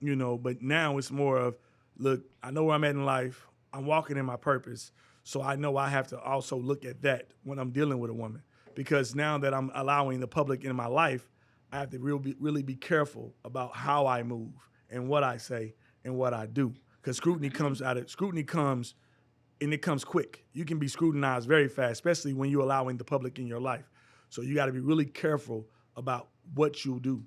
You know, but now it's more of, look, I know where I'm at in life. I'm walking in my purpose. So I know I have to also look at that when I'm dealing with a woman, because now that I'm allowing the public in my life, I have to really be careful about how I move and what I say and what I do, because scrutiny comes and it comes quick. You can be scrutinized very fast, especially when you're allowing the public in your life. So you got to be really careful about what you do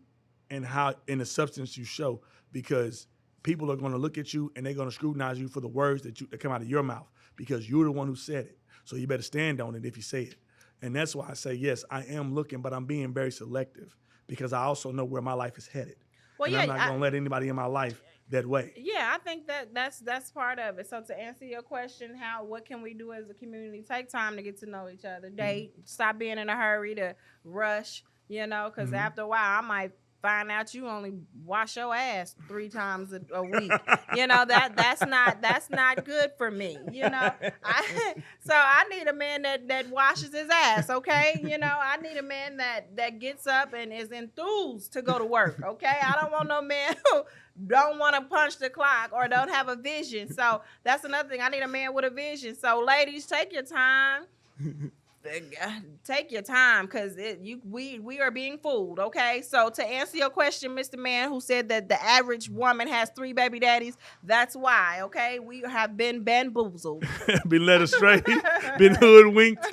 and how in the substance you show, because people are going to look at you and they're going to scrutinize you for the words that come out of your mouth, because you're the one who said it. So you better stand on it if you say it. And that's why I say, yes, I am looking, but I'm being very selective, because I also know where my life is headed. Well, and I'm not going to let anybody in my life that way. Yeah, I think that's part of it. So to answer your question, what can we do as a community? Take time to get to know each other. Date. Stop being in a hurry to rush, because after a while I might find out you only wash your ass 3 times a week. That's not good for me. So I need a man that washes his ass, okay? I need a man that gets up and is enthused to go to work, okay? I don't want no man who don't want to punch the clock or don't have a vision. So that's another thing. I need a man with a vision. So ladies, take your time. Take your time, because we are being fooled, okay? So to answer your question, Mr. Man, who said that the average woman has 3 baby daddies, that's why, okay? We have been bamboozled. Been led astray, been hoodwinked.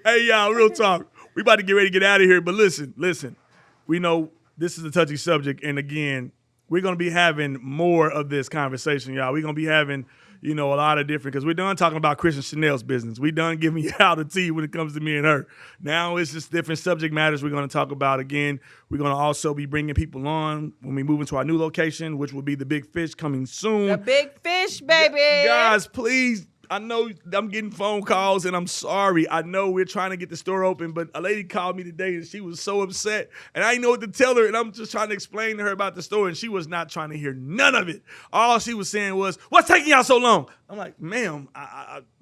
Hey, y'all, real talk. We about to get ready to get out of here, but listen. We know this is a touchy subject, and again, we're going to be having more of this conversation, y'all. We're going to be having a lot of different, because we're done talking about Chris Chanelle's business. We done giving you all the tea when it comes to me and her. Now it's just different subject matters we're going to talk about. Again, we're going to also be bringing people on when we move into our new location, which will be the Big Fish, coming soon. The Big Fish, baby. Guys, please. I know I'm getting phone calls, and I'm sorry. I know we're trying to get the store open, but a lady called me today, and she was so upset, and I didn't know what to tell her, and I'm just trying to explain to her about the store, and she was not trying to hear none of it. All she was saying was, "What's taking y'all so long?" I'm like, "Ma'am,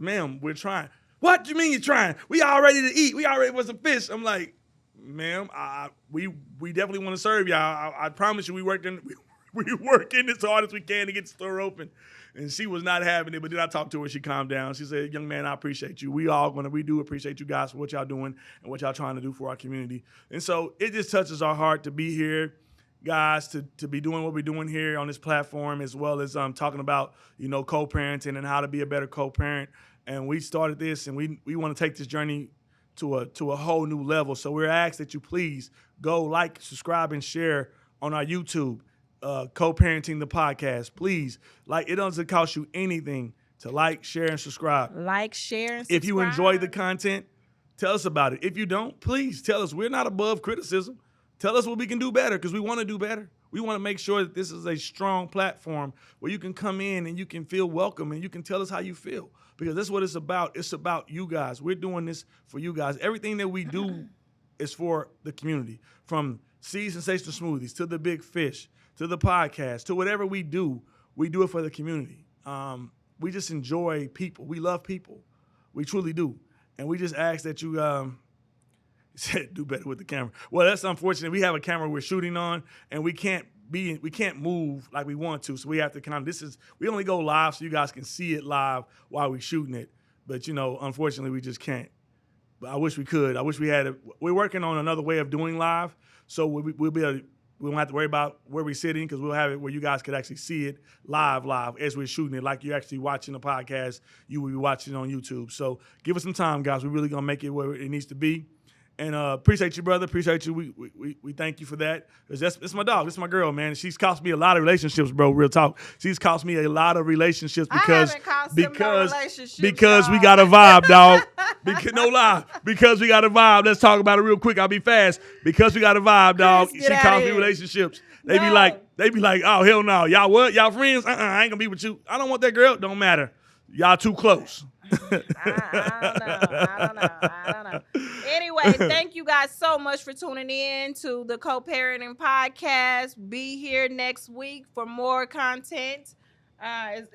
ma'am, we're trying." "What do you mean you're trying? We all ready to eat. We already want some fish." I'm like, "Ma'am, we definitely want to serve y'all. I promise you, we working as hard as we can to get the store open." And she was not having it, but then I talked to her. She calmed down. She said, "Young man, I appreciate you. We do appreciate you guys for what y'all doing and what y'all trying to do for our community." And so it just touches our heart to be here, guys, to be doing what we're doing here on this platform, as well as talking about, co-parenting and how to be a better co-parent. And we started this, and we want to take this journey to a whole new level. So we're asked that you please go like, subscribe, and share on our YouTube. Co-parenting the podcast, please. It doesn't cost you anything to like, share, and subscribe. Like, share, and subscribe. If you enjoy the content, tell us about it. If you don't, please tell us. We're not above criticism. Tell us what we can do better, because we want to do better. We want to make sure that this is a strong platform where you can come in and you can feel welcome and you can tell us how you feel, because that's what it's about. It's about you guys. We're doing this for you guys. Everything that we do is for the community, from Seed Sensational Smoothies to the Big Fish, to the podcast, to whatever we do it for the community. We just enjoy people. We love people. We truly do. And we just ask that you said do better with the camera. Well, that's unfortunate. We have a camera we're shooting on, and we can't move like we want to. So we have to we only go live so you guys can see it live while we're shooting it. But unfortunately we just can't. But I wish we could. I wish we had it. We're working on another way of doing live, so we'll be able to. We won't have to worry about where we're sitting, because we'll have it where you guys could actually see it live as we're shooting it, like you're actually watching the podcast. You will be watching it on YouTube. So give us some time, guys. We're really going to make it where it needs to be. And appreciate you, brother. Appreciate you. We thank you for that. Because that's my dog. That's my girl, man. She's cost me a lot of relationships, bro. Real talk. She's cost me a lot of relationships because no we got a vibe, dog. No lie. Because we got a vibe. Let's talk about it real quick. I'll be fast. Because we got a vibe, dog. She cost me relationships. They be like, "Oh, hell no. Y'all what? Y'all friends? I ain't gonna be with you. I don't want that girl. Don't matter. Y'all too close." I don't know. Anyway, thank you guys so much for tuning in to the Co-Parenting Podcast. Be here next week for more content.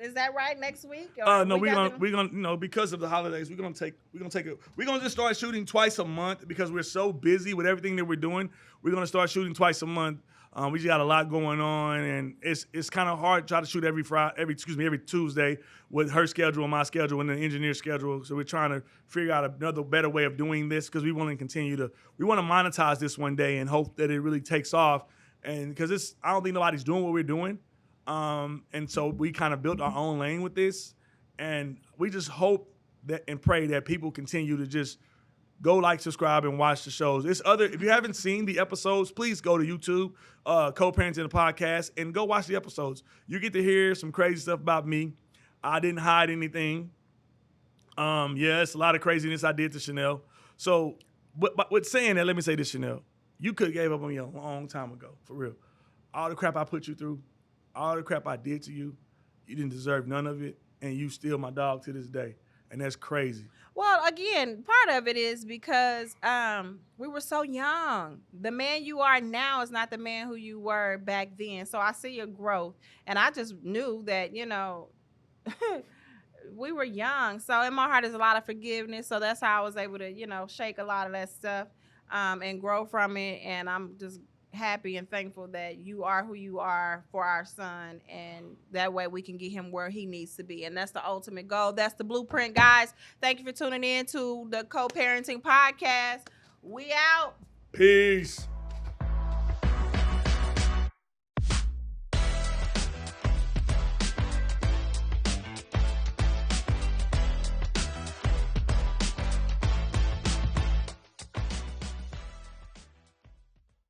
Is that right? Next week? No, we're gonna because of the holidays, we're gonna just start shooting twice a month, because we're so busy with everything that we're doing. We're gonna start shooting twice a month. We just got a lot going on, and it's kind of hard to try to shoot every Tuesday with her schedule and my schedule and the engineer schedule. So we're trying to figure out another better way of doing this because we want to monetize this one day and hope that it really takes off. And because I don't think nobody's doing what we're doing. And so we kind of built our own lane with this, and we just hope that and pray that people continue to just go like, subscribe, and watch the shows. If you haven't seen the episodes, please go to YouTube, Co-Parenting the Podcast, and go watch the episodes. You get to hear some crazy stuff about me. I didn't hide anything. It's a lot of craziness I did to Chanelle. So, but with saying that, let me say this, Chanelle. You could have gave up on me a long time ago, for real. All the crap I put you through, all the crap I did to you, you didn't deserve none of it, and you still my dog to this day. And that's crazy. Well, again, part of it is because we were so young. The man you are now is not the man who you were back then. So I see your growth. And I just knew that, we were young. So in my heart is a lot of forgiveness. So that's how I was able to, shake a lot of that stuff and grow from it. And I'm just happy and thankful that you are who you are for our son, and that way we can get him where he needs to be, and that's the ultimate goal. That's the blueprint, guys. Thank you for tuning in to the Co-Parenting Podcast. We out. Peace.